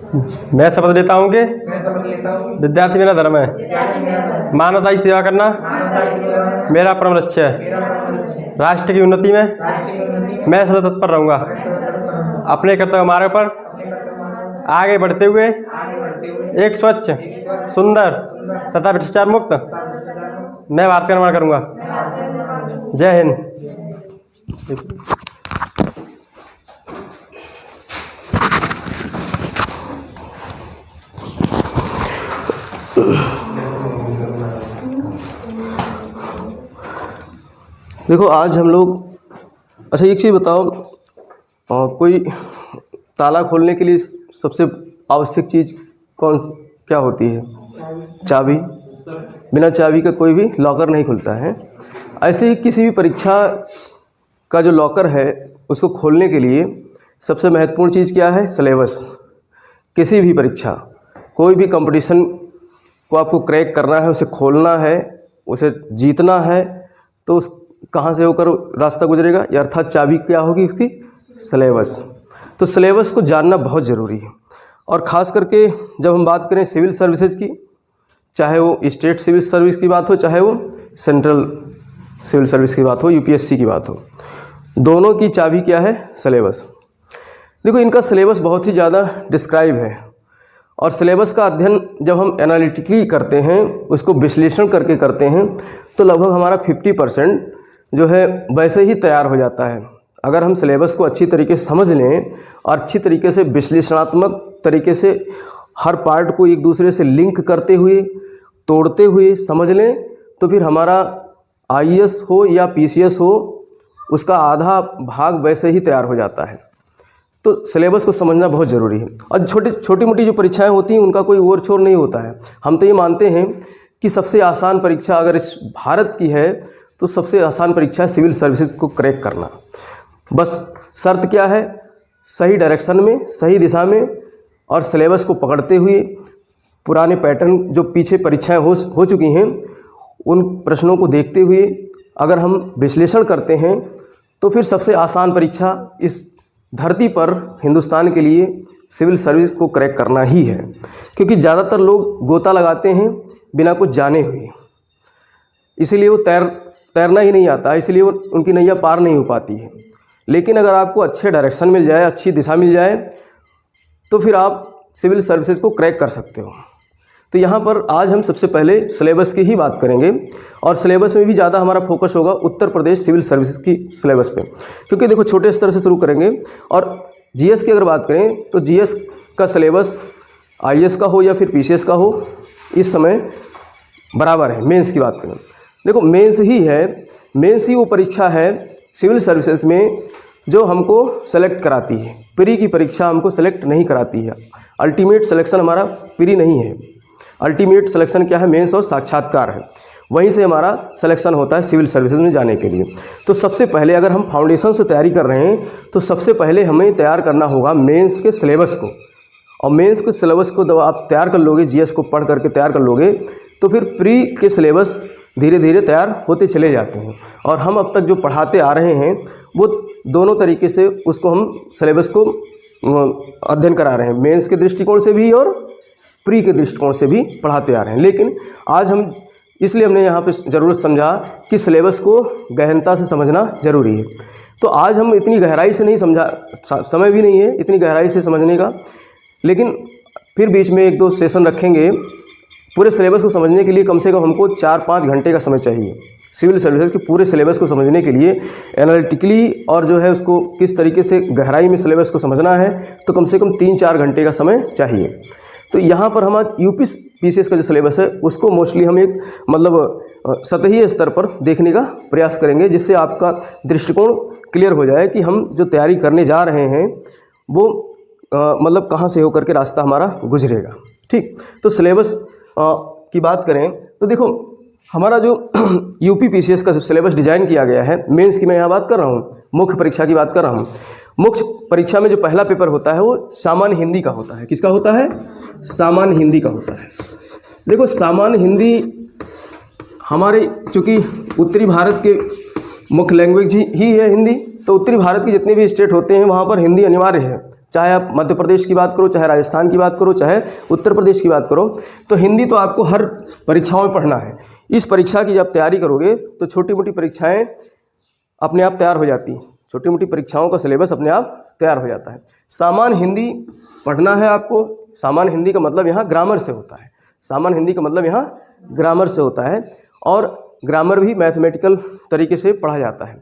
मैं शपथ लेता हूँ कि विद्यार्थी मेरा धर्म है, मानवता की सेवा करना मेरा परम लक्ष्य है, राष्ट्र की उन्नति में मैं सदा तत्पर रहूँगा, अपने कर्तव्य मार्ग पर आगे बढ़ते हुए एक स्वच्छ, सुंदर तथा भ्रष्टाचार मुक्त मैं भारत का निर्माण करूँगा। जय हिंद। देखो आज हम लोग, अच्छा एक चीज़ बताओ, कोई ताला खोलने के लिए सबसे आवश्यक चीज़ क्या होती है? चाबी। बिना चाबी का कोई भी लॉकर नहीं खुलता है। ऐसे ही किसी भी परीक्षा का जो लॉकर है उसको खोलने के लिए सबसे महत्वपूर्ण चीज़ क्या है? सिलेबस। किसी भी परीक्षा, कोई भी कंपटीशन को आपको क्रैक करना है, उसे खोलना है, उसे जीतना है, तो उस कहाँ से होकर रास्ता गुजरेगा? या अर्थात चाबी क्या होगी उसकी? सिलेबस। तो सिलेबस को जानना बहुत ज़रूरी है। और ख़ास करके जब हम बात करें सिविल सर्विसेज की, चाहे वो स्टेट सिविल सर्विस की बात हो, चाहे वो सेंट्रल सिविल सर्विस की बात हो, यूपीएससी की बात हो, दोनों की चाबी क्या है? सिलेबस। देखो इनका सिलेबस बहुत ही ज़्यादा डिस्क्राइब है, और सिलेबस का अध्ययन जब हम एनालिटिकली करते हैं, उसको विश्लेषण करके करते हैं, तो लगभग हमारा 50% जो है वैसे ही तैयार हो जाता है। अगर हम सिलेबस को अच्छी तरीके से समझ लें और अच्छी तरीके से विश्लेषणात्मक तरीके से हर पार्ट को एक दूसरे से लिंक करते हुए, तोड़ते हुए समझ लें, तो फिर हमारा आईएएस हो या पीसीएस हो, उसका आधा भाग वैसे ही तैयार हो जाता है। तो सिलेबस को समझना बहुत ज़रूरी है। और छोटी मोटी जो परीक्षाएं होती हैं उनका कोई ओर छोर नहीं होता है। हम तो ये मानते हैं कि सबसे आसान परीक्षा अगर इस भारत की है तो सबसे आसान परीक्षा है सिविल सर्विसेज को क्रैक करना। बस शर्त क्या है? सही डायरेक्शन में, सही दिशा में, और सिलेबस को पकड़ते हुए, पुराने पैटर्न जो पीछे परीक्षाएं हो चुकी हैं उन प्रश्नों को देखते हुए अगर हम विश्लेषण करते हैं तो फिर सबसे आसान परीक्षा इस धरती पर हिंदुस्तान के लिए सिविल सर्विस को क्रैक करना ही है। क्योंकि ज़्यादातर लोग गोता लगाते हैं बिना कुछ जाने हुए, इसीलिए वो तैरना ही नहीं आता, इसलिए वो उनकी नैया पार नहीं हो पाती है। लेकिन अगर आपको अच्छे डायरेक्शन मिल जाए, अच्छी दिशा मिल जाए, तो फिर आप सिविल सर्विसेज को क्रैक कर सकते हो। तो यहाँ पर आज हम सबसे पहले सिलेबस की ही बात करेंगे, और सिलेबस में भी ज़्यादा हमारा फोकस होगा उत्तर प्रदेश सिविल सर्विसेज की सिलेबस पे। क्योंकि देखो छोटे स्तर से शुरू करेंगे, और जीएस की अगर बात करें तो जीएस का सिलेबस आईएएस का हो या फिर पीसीएस का हो, इस समय बराबर है। मेंस की बात करें, देखो मेंस ही है, मेंस ही वो परीक्षा है सिविल सर्विसेज में जो हमको सेलेक्ट कराती है। प्री की परीक्षा हमको सेलेक्ट नहीं कराती है। अल्टीमेट सिलेक्शन हमारा प्री नहीं है। अल्टीमेट सिलेक्शन क्या है? मेंस और साक्षात्कार है। वहीं से हमारा सिलेक्शन होता है सिविल सर्विसेज में जाने के लिए। तो सबसे पहले अगर हम फाउंडेशन से तैयारी कर रहे हैं तो सबसे पहले हमें तैयार करना होगा मेंस के सिलेबस को। और मेंस के सिलेबस को जब आप तैयार कर लोगे, जीएस को पढ़ करके तैयार कर लोगे, तो फिर प्री के सिलेबस धीरे धीरे तैयार होते चले जाते हैं। और हम अब तक जो पढ़ाते आ रहे हैं वो दोनों तरीके से उसको हम सिलेबस को अध्ययन करा रहे हैं, मेंस के दृष्टिकोण से भी और प्री के दृष्टिकोण से भी पढ़ाते आ रहे हैं। लेकिन आज हम इसलिए हमने यहाँ पे ज़रूरत समझा कि सिलेबस को गहनता से समझना ज़रूरी है। तो आज हम इतनी गहराई से नहीं समझा, समय भी नहीं है इतनी गहराई से समझने का, लेकिन फिर बीच में 1-2 सेशन रखेंगे। पूरे सिलेबस को समझने के लिए कम से कम हमको 4-5 घंटे का समय चाहिए। सिविल सर्विसेज के पूरे सिलेबस को समझने के लिए एनालिटिकली, और जो है उसको किस तरीके से गहराई में सिलेबस को समझना है, तो कम से कम 3-4 घंटे का समय चाहिए। तो यहाँ पर हम आज यूपी पीसीएस का जो सिलेबस है उसको मोस्टली हम एक मतलब सतही स्तर पर देखने का प्रयास करेंगे, जिससे आपका दृष्टिकोण क्लियर हो जाए कि हम जो तैयारी करने जा रहे हैं वो मतलब कहाँ से होकर के रास्ता हमारा गुजरेगा। ठीक, तो सिलेबस की बात करें तो देखो हमारा जो यूपी पीसीएस का जो सिलेबस डिज़ाइन किया गया है, मेंस की मैं यहाँ बात कर रहा हूँ, मुख्य परीक्षा की बात कर रहा हूँ। मुख्य परीक्षा में जो पहला पेपर होता है वो सामान्य हिंदी का होता है। किसका होता है? सामान्य हिंदी का होता है। देखो सामान्य हिंदी हमारे, चूँकि उत्तरी भारत के मुख्य लैंग्वेज ही है हिंदी, तो उत्तरी भारत के जितने भी स्टेट होते हैं वहाँ पर हिंदी अनिवार्य है। चाहे आप मध्य प्रदेश की बात करो, चाहे राजस्थान की बात करो, चाहे उत्तर प्रदेश की बात करो, तो हिंदी तो आपको हर परीक्षाओं में पढ़ना है। इस परीक्षा की जब तैयारी करोगे तो छोटी मोटी परीक्षाएं अपने आप तैयार हो जाती हैं, छोटी मोटी परीक्षाओं का सिलेबस अपने आप तैयार हो जाता है। सामान्य हिंदी पढ़ना है आपको। सामान्य हिंदी का मतलब यहाँ ग्रामर से होता है। सामान्य हिंदी का मतलब यहाँ ग्रामर से होता है, और ग्रामर भी मैथमेटिकल तरीके से पढ़ा जाता है।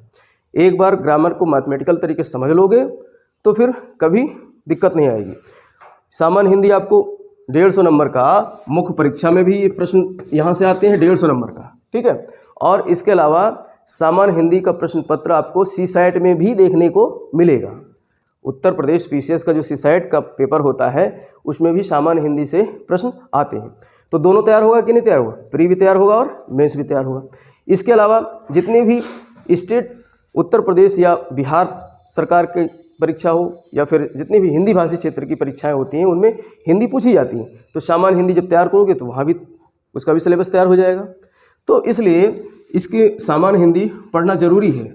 एक बार ग्रामर को मैथमेटिकल तरीके से समझ लोगे तो फिर कभी दिक्कत नहीं आएगी। सामान्य हिंदी आपको 150 नंबर का, मुख्य परीक्षा में भी ये प्रश्न यहाँ से आते हैं 150 नंबर का, ठीक है। और इसके अलावा सामान्य हिंदी का प्रश्न पत्र आपको सीसैट में भी देखने को मिलेगा। उत्तर प्रदेश पीसीएस का जो सीसैट का पेपर होता है उसमें भी सामान्य हिंदी से प्रश्न आते हैं। तो दोनों तैयार होगा कि नहीं तैयार होगा? प्री भी तैयार होगा और मेंस भी तैयार होगा। इसके अलावा जितने भी स्टेट, उत्तर प्रदेश या बिहार सरकार की परीक्षा हो, या फिर जितनी भी हिंदी भाषी क्षेत्र की परीक्षाएं होती हैं उनमें हिंदी पूछी जाती हैं। तो सामान्य हिंदी जब तैयार करोगे तो वहाँ भी उसका भी सिलेबस तैयार हो जाएगा। तो इसलिए इसके सामान्य हिंदी पढ़ना जरूरी है।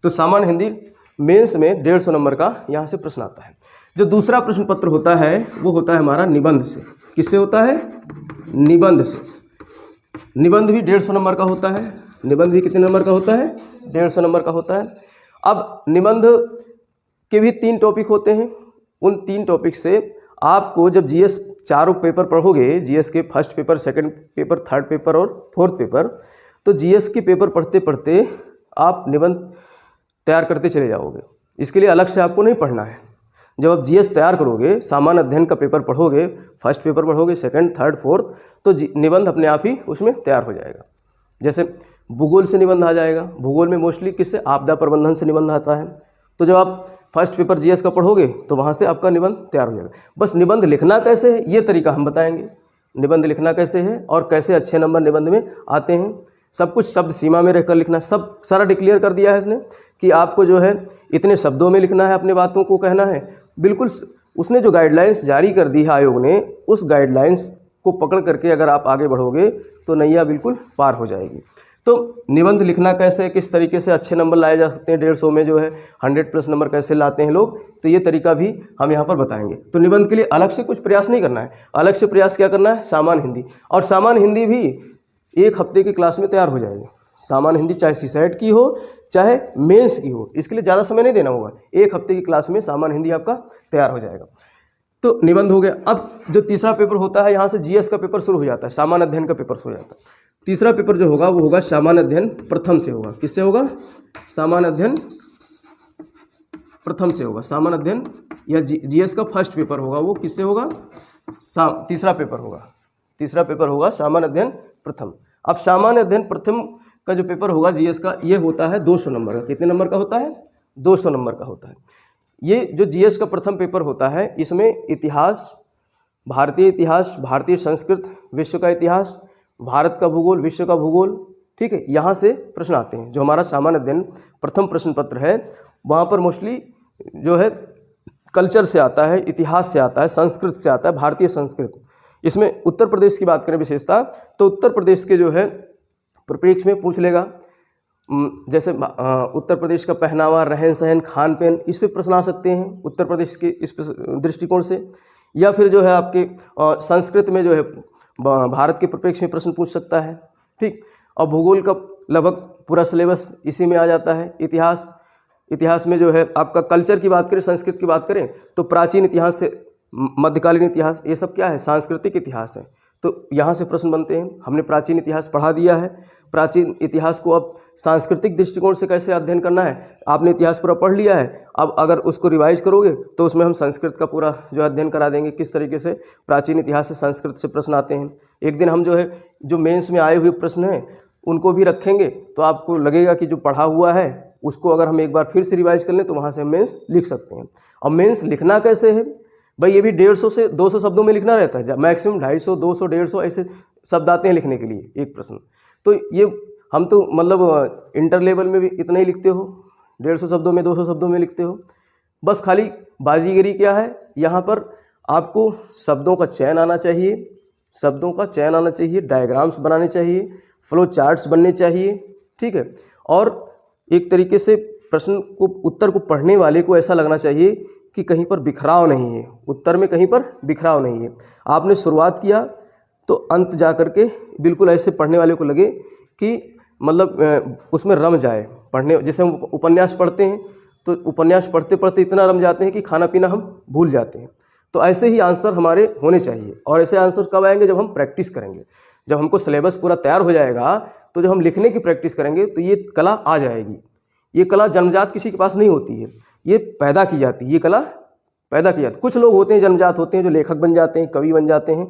तो सामान्य हिंदी मेंस में 150 नंबर का यहाँ से प्रश्न आता है। जो दूसरा प्रश्न पत्र होता है वो होता है हमारा निबंध से। किससे होता है? निबंध से। निबंध भी 150 नंबर का होता है। निबंध भी कितने नंबर का होता है? 150 नंबर का होता है। अब निबंध के भी 3 टॉपिक होते हैं। उन 3 टॉपिक से आपको जब जीएस चारों पेपर पढ़ोगे, जीएस के first paper, second paper, third paper और फोर्थ पेपर, तो जीएस के पेपर पढ़ते पढ़ते आप निबंध तैयार करते चले जाओगे। इसके लिए अलग से आपको नहीं पढ़ना है। जब आप जीएस तैयार करोगे, सामान्य अध्ययन का पेपर पढ़ोगे, फर्स्ट पेपर पढ़ोगे, सेकंड, थर्ड, फोर्थ, तो निबंध अपने आप ही उसमें तैयार हो जाएगा। जैसे भूगोल से निबंध आ जाएगा। भूगोल में मोस्टली किससे? आपदा प्रबंधन से निबंध आता है। तो जब आप फर्स्ट पेपर जीएस का पढ़ोगे तो वहाँ से आपका निबंध तैयार हो जाएगा। बस निबंध लिखना कैसे है ये तरीका हम बताएंगे। निबंध लिखना कैसे है और कैसे अच्छे नंबर निबंध में आते हैं, सब कुछ शब्द सीमा में रहकर लिखना, सब सारा डिक्लेयर कर दिया है इसने कि आपको जो है इतने शब्दों में लिखना है, अपने बातों को कहना है। बिल्कुल उसने जो गाइडलाइंस जारी कर दी है आयोग ने, उस गाइडलाइंस को पकड़ करके अगर आप आगे बढ़ोगे तो नैया बिल्कुल पार हो जाएगी। तो निबंध लिखना कैसे, किस तरीके से अच्छे नंबर लाए जा सकते हैं, 150 में जो है 100+ नंबर कैसे लाते हैं लोग, तो ये तरीका भी हम यहाँ पर बताएंगे। तो निबंध के लिए अलग से कुछ प्रयास नहीं करना है। अलग से प्रयास क्या करना है? सामान्य हिंदी। और सामान्य हिंदी भी 1 हफ्ते की क्लास में तैयार हो जाएगी। सामान्य हिंदी चाहे सीसैट की हो चाहे मेंस की हो, इसके लिए ज़्यादा समय नहीं देना होगा। 1 हफ्ते की क्लास में सामान्य हिंदी आपका तैयार हो जाएगा। तो निबंध हो गया। अब जो तीसरा पेपर होता है, यहाँ से जीएस का पेपर शुरू हो जाता है, सामान्य अध्ययन का पेपर शुरू हो जाता है। तीसरा पेपर जो होगा वो होगा सामान्य अध्ययन प्रथम से होगा। किससे होगा? सामान्य अध्ययन प्रथम से होगा। सामान्य अध्ययन या जीएस का फर्स्ट पेपर होगा, वो किससे होगा? तीसरा पेपर होगा। तीसरा पेपर होगा सामान्य अध्ययन प्रथम। अब सामान्य अध्ययन प्रथम का जो पेपर होगा जीएस का, ये होता है 200 नंबर का। कितने नंबर का होता है? 200 नंबर का होता है। ये जो जीएस का प्रथम पेपर होता है, इसमें इतिहास, भारतीय इतिहास, भारतीय संस्कृत, विश्व का इतिहास, भारत का भूगोल, विश्व का भूगोल, ठीक है, यहाँ से प्रश्न आते हैं। जो हमारा सामान्य अध्ययन प्रथम प्रश्न पत्र है, वहाँ पर मोस्टली जो है कल्चर से आता है, इतिहास से आता है, संस्कृत से आता है, भारतीय संस्कृत। इसमें उत्तर प्रदेश की बात करें विशेषता, तो उत्तर प्रदेश के जो है परिप्रेक्ष्य में पूछ लेगा। जैसे उत्तर प्रदेश का पहनावा, रहन सहन, खान पीन, इस पे प्रश्न आ सकते हैं उत्तर प्रदेश के इस दृष्टिकोण से। या फिर जो है आपके संस्कृत में जो है भारत के परिप्रेक्ष्य में प्रश्न पूछ सकता है, ठीक। और भूगोल का लगभग पूरा सिलेबस इसी में आ जाता है। इतिहास में जो है आपका कल्चर की बात करें, संस्कृत की बात करें, तो प्राचीन इतिहास से मध्यकालीन इतिहास, ये सब क्या है? सांस्कृतिक इतिहास है। तो यहाँ से प्रश्न बनते हैं। हमने प्राचीन इतिहास पढ़ा दिया है। प्राचीन इतिहास को अब सांस्कृतिक दृष्टिकोण से कैसे अध्ययन करना है, आपने इतिहास पूरा पढ़ लिया है। अब अगर उसको रिवाइज करोगे तो उसमें हम संस्कृत का पूरा जो अध्ययन करा देंगे, किस तरीके से प्राचीन इतिहास से संस्कृत से प्रश्न आते हैं। एक दिन हम जो है जो मेंस में आए हुए प्रश्न हैं उनको भी रखेंगे, तो आपको लगेगा कि जो पढ़ा हुआ है उसको अगर हम एक बार फिर से रिवाइज कर लें तो वहाँ से हम मेंस लिख सकते हैं। और मेंस लिखना कैसे है भाई, ये भी 150 से 200 शब्दों में लिखना रहता है। मैक्सिमम 250, 200, 150 ऐसे शब्द आते हैं लिखने के लिए एक प्रश्न। तो ये हम तो मतलब इंटर लेवल में भी इतना ही लिखते हो, 150 शब्दों में, 200 शब्दों में लिखते हो। बस खाली बाजीगरी क्या है, यहाँ पर आपको शब्दों का चयन आना चाहिए, शब्दों का चयन आना चाहिए, डायग्राम्स बनाने चाहिए, फ्लो चार्ट्स बनने चाहिए, ठीक है। और एक तरीके से प्रश्न को, उत्तर को पढ़ने वाले को ऐसा लगना चाहिए कि कहीं पर बिखराव नहीं है, उत्तर में कहीं पर बिखराव नहीं है। आपने शुरुआत किया तो अंत जा कर के बिल्कुल ऐसे पढ़ने वाले को लगे कि मतलब उसमें रम जाए। पढ़ने जैसे हम उपन्यास पढ़ते हैं तो उपन्यास पढ़ते पढ़ते इतना रम जाते हैं कि खाना पीना हम भूल जाते हैं। तो ऐसे ही आंसर हमारे होने चाहिए। और ऐसे आंसर कब आएंगे? जब हम प्रैक्टिस करेंगे। जब हमको सिलेबस पूरा तैयार हो जाएगा तो जब हम लिखने की प्रैक्टिस करेंगे तो ये कला आ जाएगी। ये कला जन्मजात किसी के पास नहीं होती है, ये पैदा की जाती है, ये कला पैदा की जाती है। कुछ लोग होते हैं जन्मजात होते हैं जो लेखक बन जाते हैं, कवि बन जाते हैं,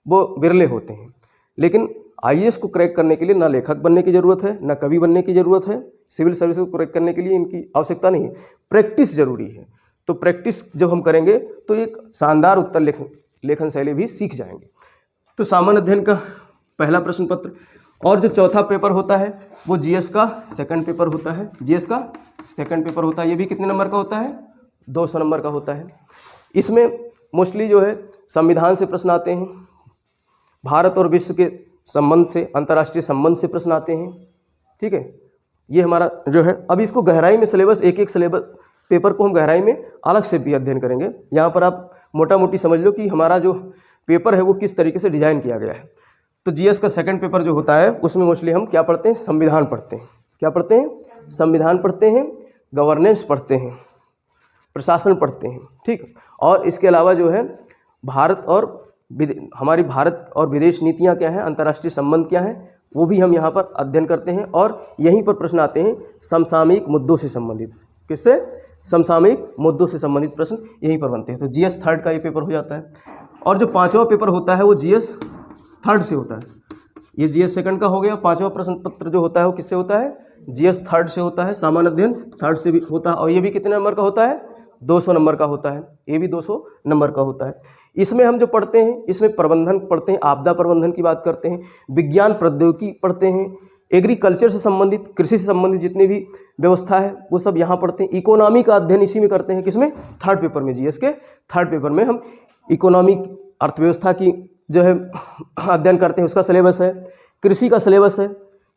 वो विरले होते हैं। लेकिन आईएएस को क्रैक करने के लिए ना लेखक बनने की ज़रूरत है, ना कवि बनने की ज़रूरत है। सिविल सर्विस को क्रैक करने के लिए इनकी आवश्यकता नहीं है, प्रैक्टिस ज़रूरी है। तो प्रैक्टिस जब हम करेंगे तो एक शानदार उत्तर लेखन शैली भी सीख जाएंगे। तो सामान्य अध्ययन का पहला प्रश्न पत्र। और जो चौथा पेपर होता है वो जीएस का सेकंड पेपर होता है। जीएस का सेकंड पेपर होता है, ये भी कितने नंबर का होता है? 200 नंबर का होता है। इसमें मोस्टली जो है संविधान से प्रश्न आते हैं, भारत और विश्व के संबंध से, अंतर्राष्ट्रीय संबंध से प्रश्न आते हैं। ठीक है, ये हमारा जो है। अब इसको गहराई में सिलेबस, एक एक सिलेबस पेपर को हम गहराई में अलग से भी अध्ययन करेंगे। यहाँ पर आप मोटा मोटी समझ लो कि हमारा जो पेपर है वो किस तरीके से डिजाइन किया गया है। तो जीएस का सेकंड पेपर जो होता है उसमें मोस्टली हम क्या पढ़ते हैं? संविधान पढ़ते हैं। क्या पढ़ते हैं? संविधान पढ़ते हैं, गवर्नेंस पढ़ते हैं, प्रशासन पढ़ते हैं। ठीक, और इसके अलावा जो है भारत और हमारी भारत और विदेश नीतियाँ क्या हैं, अंतर्राष्ट्रीय संबंध क्या है, वो भी हम यहाँ पर अध्ययन करते हैं। और यहीं पर प्रश्न आते हैं समसामयिक मुद्दों से संबंधित। किससे? समसामयिक मुद्दों से संबंधित प्रश्न यहीं पर बनते हैं। तो जीएस थर्ड का ये पेपर हो जाता है। और जो पांचवा पेपर होता है वो जीएस थर्ड से होता है। ये जीएस सेकंड का हो गया। पांचवा प्रश्न पत्र जो होता है वो किससे होता है? जीएस थर्ड से होता है। सामान्य अध्ययन थर्ड से भी होता है। और ये भी कितने नंबर का होता है? 200 नंबर का होता है। ये भी 200 नंबर का होता है। इसमें हम जो पढ़ते हैं, इसमें प्रबंधन पढ़ते हैं, आपदा प्रबंधन की बात करते हैं, विज्ञान प्रौद्योगिकी पढ़ते हैं, एग्रीकल्चर से संबंधित, कृषि से संबंधित जितनी भी व्यवस्था है वो सब यहाँ पढ़ते हैं। इकोनॉमी का अध्ययन इसी में करते हैं। किसमें? थर्ड पेपर में। जीएस के थर्ड पेपर में हम इकोनॉमी, अर्थव्यवस्था की जो है अध्ययन करते हैं, उसका सिलेबस है, कृषि का सिलेबस है।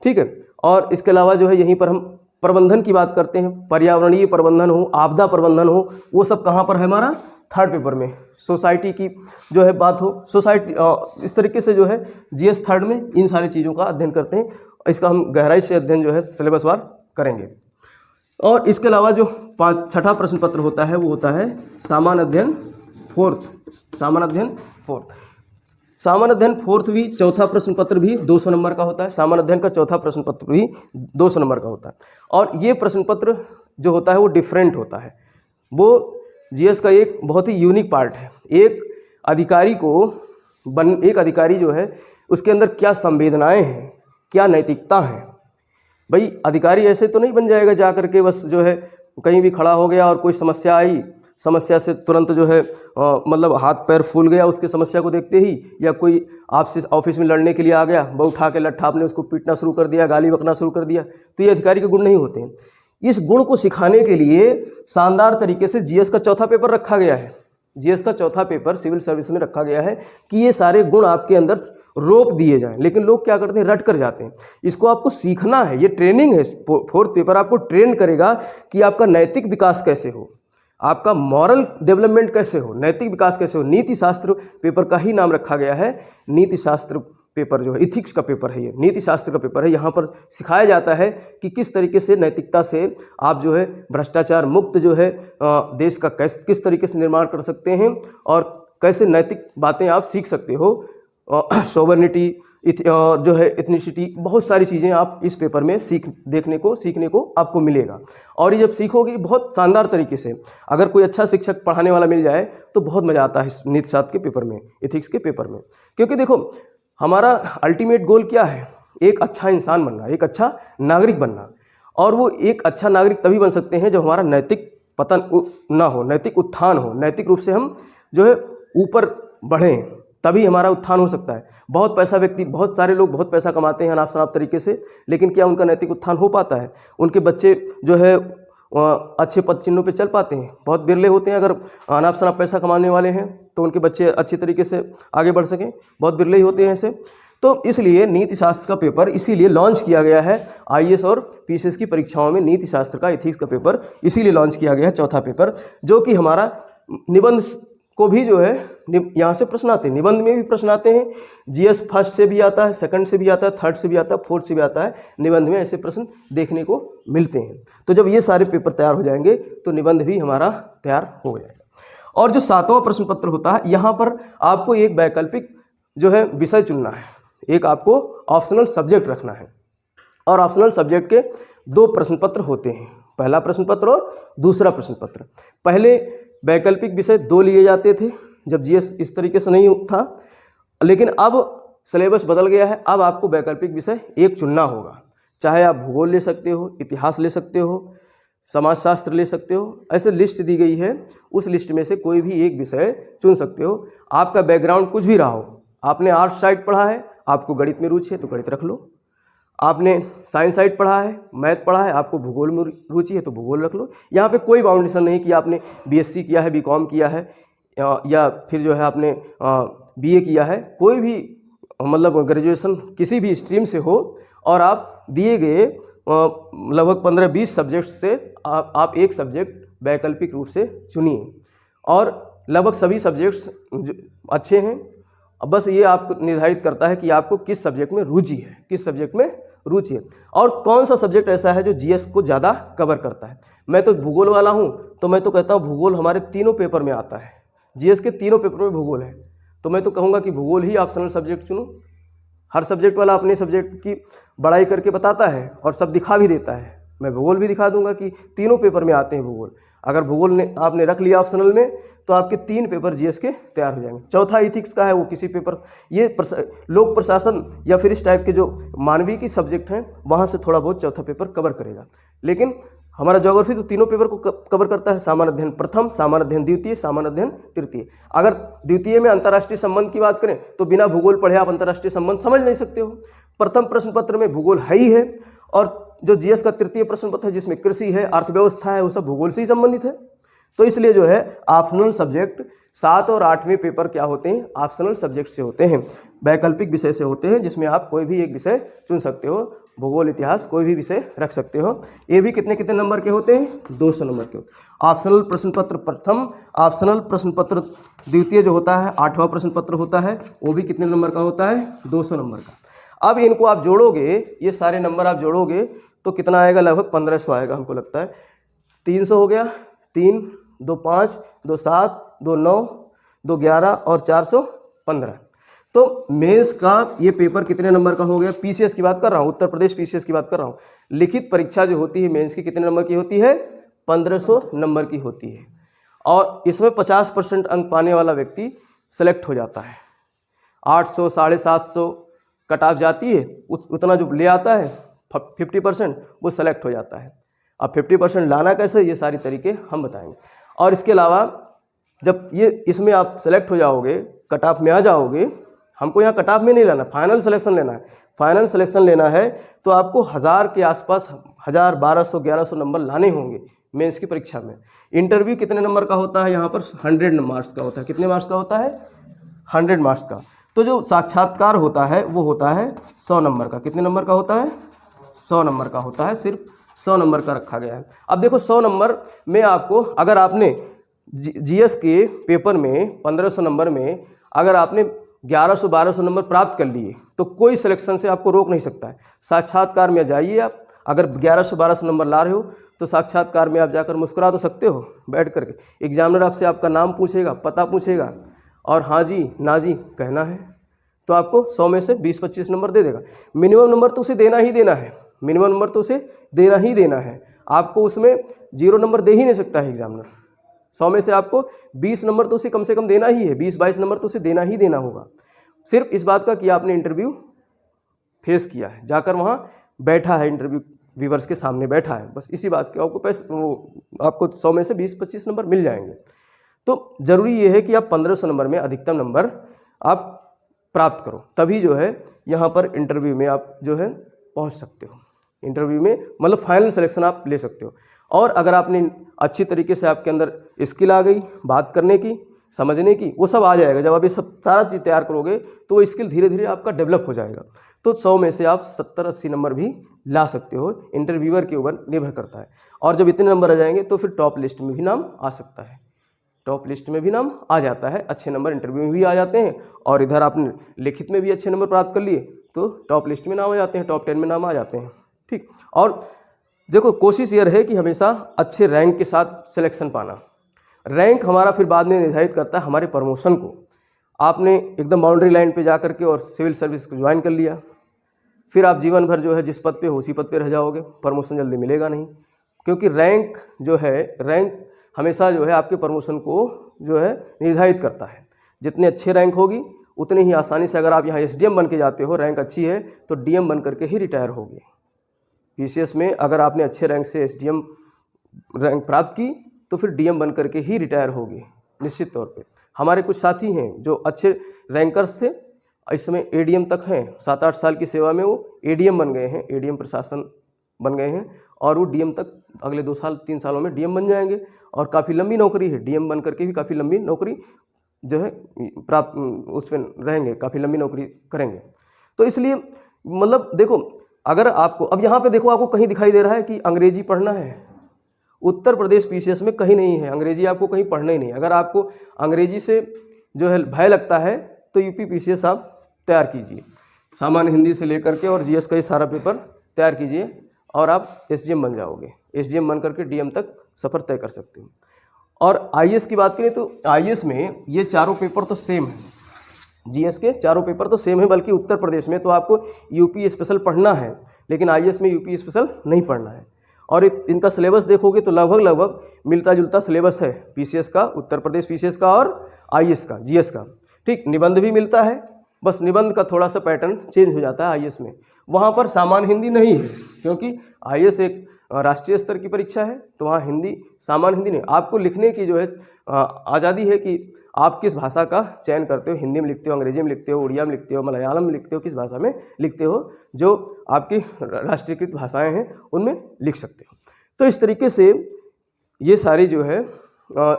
ठीक है, और इसके अलावा जो है यहीं पर हम प्रबंधन की बात करते हैं, पर्यावरणीय प्रबंधन हो, आपदा प्रबंधन हो, वो सब कहाँ पर है हमारा? थर्ड पेपर में। सोसाइटी की जो है बात हो, सोसाइटी, इस तरीके से जो है जीएस थर्ड में इन सारी चीज़ों का अध्ययन करते हैं। इसका हम गहराई से अध्ययन जो है सिलेबस वार करेंगे। और इसके अलावा जो छठा प्रश्न पत्र होता है वो होता है सामान्य अध्ययन फोर्थ। सामान्य अध्ययन फोर्थ। सामान्य अध्ययन फोर्थ भी, चौथा प्रश्न पत्र भी 200 नंबर का होता है। सामान्य अध्ययन का चौथा प्रश्न पत्र भी 200 नंबर का होता है। और ये प्रश्न पत्र जो होता है वो डिफरेंट होता है। वो जीएस का एक बहुत ही यूनिक पार्ट है। एक अधिकारी जो है उसके अंदर क्या संवेदनाएं हैं, क्या नैतिकता है। भाई अधिकारी ऐसे तो नहीं बन जाएगा जा करके बस जो है कहीं भी खड़ा हो गया और कोई समस्या आई, समस्या से तुरंत जो है मतलब हाथ पैर फूल गया उसके समस्या को देखते ही, या कोई आपसे ऑफिस में लड़ने के लिए आ गया, वो उठा के लट्ठा आपने उसको पीटना शुरू कर दिया, गाली बकना शुरू कर दिया, तो ये अधिकारी के गुण नहीं होते हैं। इस गुण को सिखाने के लिए शानदार तरीके से जीएस का चौथा पेपर रखा गया है। जीएस का चौथा पेपर सिविल सर्विस में रखा गया है कि ये सारे गुण आपके अंदर रोप दिए जाएं। लेकिन लोग क्या करते हैं? रट कर जाते हैं। इसको आपको सीखना है, ये ट्रेनिंग है। फोर्थ पेपर आपको ट्रेन करेगा कि आपका नैतिक विकास कैसे हो, आपका मॉरल डेवलपमेंट कैसे हो, नैतिक विकास कैसे हो। नीति शास्त्र पेपर का ही नाम रखा गया है। नीति शास्त्र पेपर जो है, इथिक्स का पेपर है, ये नीति शास्त्र का पेपर है। यहाँ पर सिखाया जाता है कि किस तरीके से नैतिकता से आप जो है भ्रष्टाचार मुक्त जो है देश का किस तरीके से निर्माण कर सकते हैं और कैसे नैतिक बातें आप सीख सकते हो। सोवर्निटी जो है, इथनिसिटी, बहुत सारी चीज़ें आप इस पेपर में सीखने को आपको मिलेगा। और ये जब सीखोगे बहुत शानदार तरीके से, अगर कोई अच्छा शिक्षक पढ़ाने वाला मिल जाए तो बहुत मज़ा आता है इस नीति शास्त्र के पेपर में, इथिक्स के पेपर में। क्योंकि देखो हमारा अल्टीमेट गोल क्या है? एक अच्छा इंसान बनना, एक अच्छा नागरिक बनना। और वो एक अच्छा नागरिक तभी बन सकते हैं जब हमारा नैतिक पतन ना हो, नैतिक उत्थान हो, नैतिक रूप से हम जो है ऊपर बढ़ें, तभी हमारा उत्थान हो सकता है। बहुत सारे लोग बहुत पैसा कमाते हैं अनाप शनाप तरीके से, लेकिन क्या उनका नैतिक उत्थान हो पाता है? उनके बच्चे जो है अच्छे पद चिन्हों पे चल पाते हैं? बहुत बिरले होते हैं। अगर अनाप शनाप पैसा कमाने वाले हैं तो उनके बच्चे अच्छी तरीके से आगे बढ़ सकें, बहुत बिरले ही होते हैं ऐसे। तो इसलिए नीति शास्त्र का पेपर इसीलिए लॉन्च किया गया है। आईएएस और पीसीएस की परीक्षाओं में नीति शास्त्र का, एथिक्स का पेपर इसीलिए लॉन्च किया गया है, चौथा पेपर, जो कि हमारा निबंध को भी जो है यहाँ से प्रश्न आते हैं, निबंध में भी प्रश्न आते हैं। जीएस फर्स्ट से भी आता है, सेकंड से भी आता है, थर्ड से भी आता है, फोर्थ से भी आता है। निबंध में ऐसे प्रश्न देखने को मिलते हैं। तो जब ये सारे पेपर तैयार हो जाएंगे तो निबंध भी हमारा तैयार हो जाएगा। और जो 7वां प्रश्न पत्र होता है, यहाँ पर आपको एक वैकल्पिक जो है विषय चुनना है, एक आपको ऑप्शनल सब्जेक्ट रखना है। और ऑप्शनल सब्जेक्ट के 2 प्रश्न पत्र होते हैं, पहला प्रश्न पत्र और दूसरा प्रश्न पत्र। पहले वैकल्पिक विषय 2 लिए जाते थे जब जीएस इस तरीके से नहीं था, लेकिन अब सिलेबस बदल गया है। अब आपको वैकल्पिक विषय एक चुनना होगा, चाहे आप भूगोल ले सकते हो, इतिहास ले सकते हो, समाजशास्त्र ले सकते हो, ऐसे लिस्ट दी गई है। उस लिस्ट में से कोई भी एक विषय चुन सकते हो। आपका बैकग्राउंड कुछ भी रहा हो, आपने आर्ट्स साइड पढ़ा है, आपको गणित में रुचि है तो गणित रख लो, आपने साइंस साइड पढ़ा है, मैथ पढ़ा है, आपको भूगोल में रुचि है तो भूगोल रख लो। यहाँ पे कोई बाउंडेशन नहीं कि आपने बीएससी किया है, बीकॉम किया है, या फिर जो है आपने बीए किया है। कोई भी मतलब ग्रेजुएशन किसी भी स्ट्रीम से हो और आप दिए गए लगभग 15-20 सब्जेक्ट से आप एक सब्जेक्ट वैकल्पिक रूप से चुनिए। और लगभग सभी सब्जेक्ट्स अच्छे हैं। अब बस ये आपको निर्धारित करता है कि आपको किस सब्जेक्ट में रुचि है, किस सब्जेक्ट में रुचि है, और कौन सा सब्जेक्ट ऐसा है जो जीएस को ज़्यादा कवर करता है। मैं तो भूगोल वाला हूँ, तो मैं तो कहता हूँ भूगोल हमारे तीनों पेपर में आता है, जीएस के तीनों पेपर में भूगोल है, तो मैं तो कहूँगा कि भूगोल ही ऑप्शनल सब्जेक्ट चुनो। हर सब्जेक्ट वाला अपने सब्जेक्ट की बड़ाई करके बताता है और सब दिखा भी देता है। मैं भूगोल भी दिखा दूंगा कि तीनों पेपर में आते हैं भूगोल। अगर भूगोल ने आपने रख लिया ऑप्शनल में तो आपके 3 पेपर जीएस के तैयार हो जाएंगे। चौथा इथिक्स का है, वो किसी पेपर, ये लोक प्रशासन या फिर इस टाइप के जो मानवीय की सब्जेक्ट हैं वहाँ से थोड़ा बहुत चौथा पेपर कवर करेगा। लेकिन हमारा ज्योग्राफी तो तीनों पेपर को कवर करता है, सामान्य अध्ययन प्रथम, सामान्य अध्ययन द्वितीय, सामान्य अध्ययन तृतीय। अगर द्वितीय में अंतर्राष्ट्रीय संबंध की बात करें तो बिना भूगोल पढ़े आप अंतर्राष्ट्रीय संबंध समझ नहीं सकते हो। प्रथम प्रश्न पत्र में भूगोल है ही है, और जो जीएस का तृतीय प्रश्न पत्र है जिसमें कृषि है, अर्थव्यवस्था है, वो सब भूगोल से ही संबंधित है। तो इसलिए जो है ऑप्शनल सब्जेक्ट 7 और 8वें पेपर क्या होते हैं, ऑप्शनल सब्जेक्ट से होते हैं, वैकल्पिक विषय से होते हैं, जिसमें आप कोई भी एक विषय चुन सकते हो, भूगोल, इतिहास, कोई भी विषय रख सकते हो। ये भी कितने कितने नंबर के होते हैं, 200 नंबर के होते हैं। ऑप्शनल प्रश्न पत्र प्रथम, ऑप्शनल प्रश्न पत्र द्वितीय जो होता है, 8वां प्रश्न पत्र होता है, वो भी कितने नंबर का होता है, 200 नंबर का। अब इनको आप जोड़ोगे, ये सारे नंबर आप जोड़ोगे तो कितना आएगा, लगभग 1500 आएगा हमको लगता है। 300 हो गया, 3, 2 5, 2 7, 2 9, 2 11 और 415। तो मेंस का ये पेपर कितने नंबर का हो गया, पीसीएस की बात कर रहा हूँ, उत्तर प्रदेश पीसीएस की बात कर रहा हूँ। लिखित परीक्षा जो होती है मेंस की कितने नंबर की होती है, 1500 नंबर की होती है। और इसमें 50% अंक पाने वाला व्यक्ति सेलेक्ट हो जाता है। 800, 750 कट ऑफ जाती है, उतना जो ले आता है 50% वो सेलेक्ट हो जाता है। अब 50% लाना कैसे, ये सारी तरीके हम बताएंगे। और इसके अलावा जब ये इसमें आप सेलेक्ट हो जाओगे, कट ऑफ में आ जाओगे, हमको यहाँ कट ऑफ में नहीं लाना, फाइनल सिलेक्शन लेना है। फाइनल सिलेक्शन लेना है तो आपको 1000 के आसपास, 1000, 1200, 1100 नंबर लाने होंगे मेंस की परीक्षा में। इंटरव्यू कितने नंबर का होता है, यहाँ पर 100 मार्क्स का होता है। कितने मार्क्स का होता है, 100 मार्क्स का। तो जो साक्षात्कार होता है वो होता है 100 नंबर का। कितने नंबर का होता है, 100 नंबर का होता है, सिर्फ 100 नंबर का रखा गया है। अब देखो 100 नंबर में आपको, अगर आपने जीएस के पेपर में 1500 नंबर में अगर आपने 1100-1200 नंबर प्राप्त कर लिए तो कोई सिलेक्शन से आपको रोक नहीं सकता है। साक्षात्कार में जाइए आप, अगर 1100-1200 नंबर ला रहे हो तो साक्षात्कार में आप जाकर मुस्कुरा तो सकते हो बैठ करके। एग्जामिनर आपसे आपका नाम पूछेगा, पता पूछेगा, और हाँ जी ना जी कहना है, तो आपको 100 में से 20-25 नंबर दे देगा। मिनिमम नंबर तो उसे देना ही देना है, मिनिमम नंबर तो उसे देना ही देना है। आपको उसमें 0 नंबर दे ही नहीं सकता है एग्जामिनर। 100 में से आपको 20 नंबर तो उसे कम से कम देना ही है, 20-22 नंबर तो उसे देना ही देना होगा। सिर्फ इस बात का कि आपने इंटरव्यू फेस किया है, जाकर वहाँ बैठा है, इंटरव्यू व्यूअर्स के सामने बैठा है, बस इसी बात के आपको 100 में से 20-25 नंबर मिल जाएंगे। तो ज़रूरी ये है कि आप 1500 नंबर में अधिकतम नंबर आप प्राप्त करो, तभी जो है यहाँ पर इंटरव्यू में आप जो है पहुँच सकते हो। इंटरव्यू में मतलब फाइनल सिलेक्शन आप ले सकते हो। और अगर आपने अच्छी तरीके से, आपके अंदर स्किल आ गई बात करने की, समझने की, वो सब आ जाएगा। जब आप ये सब सारा चीज़ तैयार करोगे तो वो स्किल धीरे धीरे आपका डेवलप हो जाएगा। तो 100 में से आप 70-80 नंबर भी ला सकते हो, इंटरव्यूअर के ऊपर निर्भर करता है। और जब इतने नंबर आ जाएंगे तो फिर टॉप लिस्ट में भी नाम आ सकता है, टॉप लिस्ट में भी नाम आ जाता है, अच्छे नंबर इंटरव्यू में भी आ जाते हैं। और इधर आपने लिखित में भी अच्छे नंबर प्राप्त कर लिए तो टॉप लिस्ट में नाम आ जाते हैं, टॉप 10 में नाम आ जाते हैं। ठीक, और देखो कोशिश ये रहे कि हमेशा अच्छे रैंक के साथ सिलेक्शन पाना। रैंक हमारा फिर बाद में निर्धारित करता है हमारे प्रमोशन को। आपने एकदम बाउंड्री लाइन पे जा करके और सिविल सर्विस को ज्वाइन कर लिया, फिर आप जीवन भर जो है जिस पद पे हो उसी पद पे रह जाओगे, प्रमोशन जल्दी मिलेगा नहीं। क्योंकि रैंक जो है, रैंक हमेशा जो है आपके प्रमोशन को जो है निर्धारित करता है। जितने अच्छे रैंक होगी उतनी ही आसानी से, अगर आप यहाँ एसडीएम बन के जाते हो, रैंक अच्छी है तो डीएम बन करके ही रिटायर होगे। पीसीएस में अगर आपने अच्छे रैंक से एसडीएम रैंक प्राप्त की तो फिर डीएम बन करके ही रिटायर होगे निश्चित तौर पे। हमारे कुछ साथी हैं जो अच्छे रैंकर्स थे, इस समय एडीएम तक हैं, 7-8 साल की सेवा में वो एडीएम बन गए हैं, एडीएम प्रशासन बन गए हैं, और वो डीएम तक अगले 2 साल 3 सालों में डीएम बन जाएंगे। और काफ़ी लंबी नौकरी है, डीएम बन करके भी काफ़ी लंबी नौकरी जो है प्राप्त उसमें रहेंगे, काफ़ी लंबी नौकरी करेंगे। तो इसलिए मतलब देखो, अगर आपको अब यहाँ पे देखो आपको कहीं दिखाई दे रहा है कि अंग्रेजी पढ़ना है, उत्तर प्रदेश पीसीएस में कहीं नहीं है, अंग्रेजी आपको कहीं पढ़ना ही नहीं। अगर आपको अंग्रेजी से जो है भय लगता है तो यूपी पीसीएस आप तैयार कीजिए, सामान्य हिंदी से लेकर के और जीएस का ये सारा पेपर तैयार कीजिए और आप एसडीएम बन जाओगे। एसडीएम बन करके डीएम तक सफ़र तय कर सकते हो। और आईएएस की बात करें तो आईएएस में ये चारों पेपर तो सेम है, जीएस के चारों पेपर तो सेम है, बल्कि उत्तर प्रदेश में तो आपको यूपी स्पेशल पढ़ना है, लेकिन आईएएस में यूपी स्पेशल नहीं पढ़ना है। और इनका सिलेबस देखोगे तो लगभग मिलता जुलता सिलेबस है, पीसीएस का, उत्तर प्रदेश पीसीएस का और आईएएस का, जीएस का। ठीक, निबंध भी मिलता है, बस निबंध का थोड़ा सा पैटर्न चेंज हो जाता है आईएएस में। वहाँ पर सामान्य हिंदी नहीं है, क्योंकि आईएएस एक राष्ट्रीय स्तर की परीक्षा है, तो वहाँ हिंदी, सामान्य हिंदी नहीं। आपको लिखने की जो है आज़ादी है कि आप किस भाषा का चयन करते हो, हिंदी में लिखते हो, अंग्रेजी में लिखते हो, उड़िया में लिखते हो, मलयालम में लिखते हो, किस भाषा में लिखते हो, जो आपकी राष्ट्रीयकृत भाषाएं हैं उनमें लिख सकते हो। तो इस तरीके से ये सारी जो है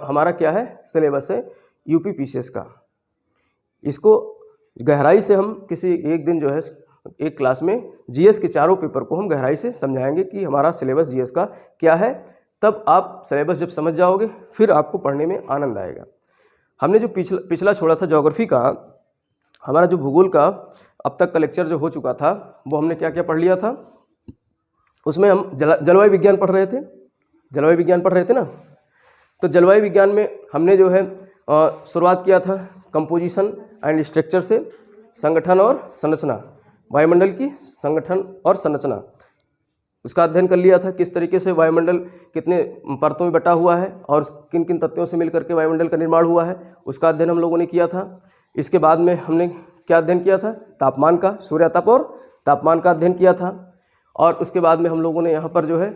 हमारा क्या है, सिलेबस है यूपी पीसीएस का। इसको गहराई से हम किसी एक दिन जो है एक क्लास में जीएस के चारों पेपर को हम गहराई से समझाएंगे कि हमारा सिलेबस जीएस का क्या है। तब आप सिलेबस जब समझ जाओगे फिर आपको पढ़ने में आनंद आएगा। हमने जो पिछला छोड़ा था ज्योग्राफी का, हमारा जो भूगोल का अब तक का लेक्चर जो हो चुका था, वो हमने क्या क्या पढ़ लिया था। उसमें हम जलवायु विज्ञान पढ़ रहे थे, जलवायु विज्ञान पढ़ रहे थे ना। तो जलवायु विज्ञान में हमने जो है शुरुआत किया था कंपोजिशन एंड स्ट्रक्चर से, संगठन और संरचना, वायुमंडल की संगठन और संरचना, उसका अध्ययन कर लिया था। किस तरीके से वायुमंडल कितने परतों में बटा हुआ है और किन किन तत्वों से मिलकर के वायुमंडल का निर्माण हुआ है, उसका अध्ययन हम लोगों ने किया था। इसके बाद में हमने क्या अध्ययन किया था, तापमान का, सूर्यताप और तापमान का अध्ययन किया था। और उसके बाद में हम लोगों ने यहाँ पर जो है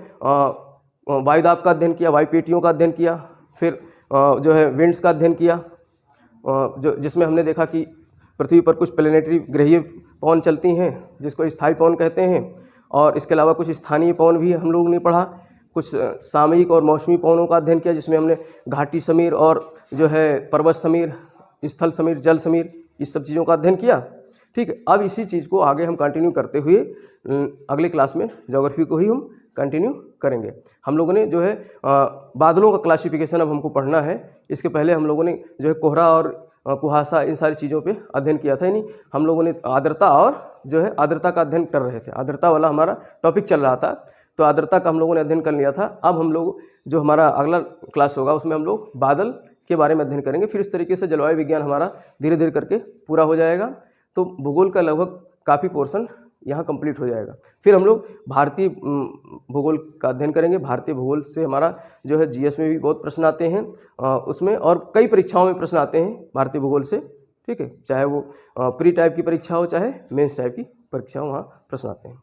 वायुदाब का अध्ययन किया, वायु पेटियों का अध्ययन किया, फिर जो है विंड्स का अध्ययन किया, जो जिसमें हमने देखा कि पृथ्वी पर कुछ प्लेनेटरी ग्रहीय पवन चलती हैं जिसको स्थायी पवन कहते हैं, और इसके अलावा कुछ स्थानीय पवन भी हम लोगों ने पढ़ा। कुछ सामयिक और मौसमी पवनों का अध्ययन किया, जिसमें हमने घाटी समीर और जो है पर्वत समीर, स्थल समीर, जल समीर, इस सब चीज़ों का अध्ययन किया। ठीक है, अब इसी चीज़ को आगे हम कंटिन्यू करते हुए अगले क्लास में ज्योग्राफी को ही हम कंटिन्यू करेंगे। हम लोगों ने जो है बादलों का क्लासिफिकेशन अब हमको पढ़ना है। इसके पहले हम लोगों ने जो है कोहरा और कुहासा, इन सारी चीज़ों पे अध्ययन किया था। यानी हम लोगों ने आर्द्रता और जो है आर्द्रता का अध्ययन कर रहे थे, आर्द्रता वाला हमारा टॉपिक चल रहा था, तो आर्द्रता का हम लोगों ने अध्ययन कर लिया था। अब हम लोग जो हमारा अगला क्लास होगा उसमें हम लोग बादल के बारे में अध्ययन करेंगे। फिर इस तरीके से जलवायु विज्ञान हमारा धीरे धीरे करके पूरा हो जाएगा। तो भूगोल का लगभग काफ़ी पोर्शन यहाँ कंप्लीट हो जाएगा। फिर हम लोग भारतीय भूगोल का अध्ययन करेंगे। भारतीय भूगोल से हमारा जो है जीएस में भी बहुत प्रश्न आते हैं उसमें, और कई परीक्षाओं में प्रश्न आते हैं भारतीय भूगोल से। ठीक है, चाहे वो प्री टाइप की परीक्षा हो चाहे मेंस टाइप की परीक्षा हो, वहाँ प्रश्न आते हैं।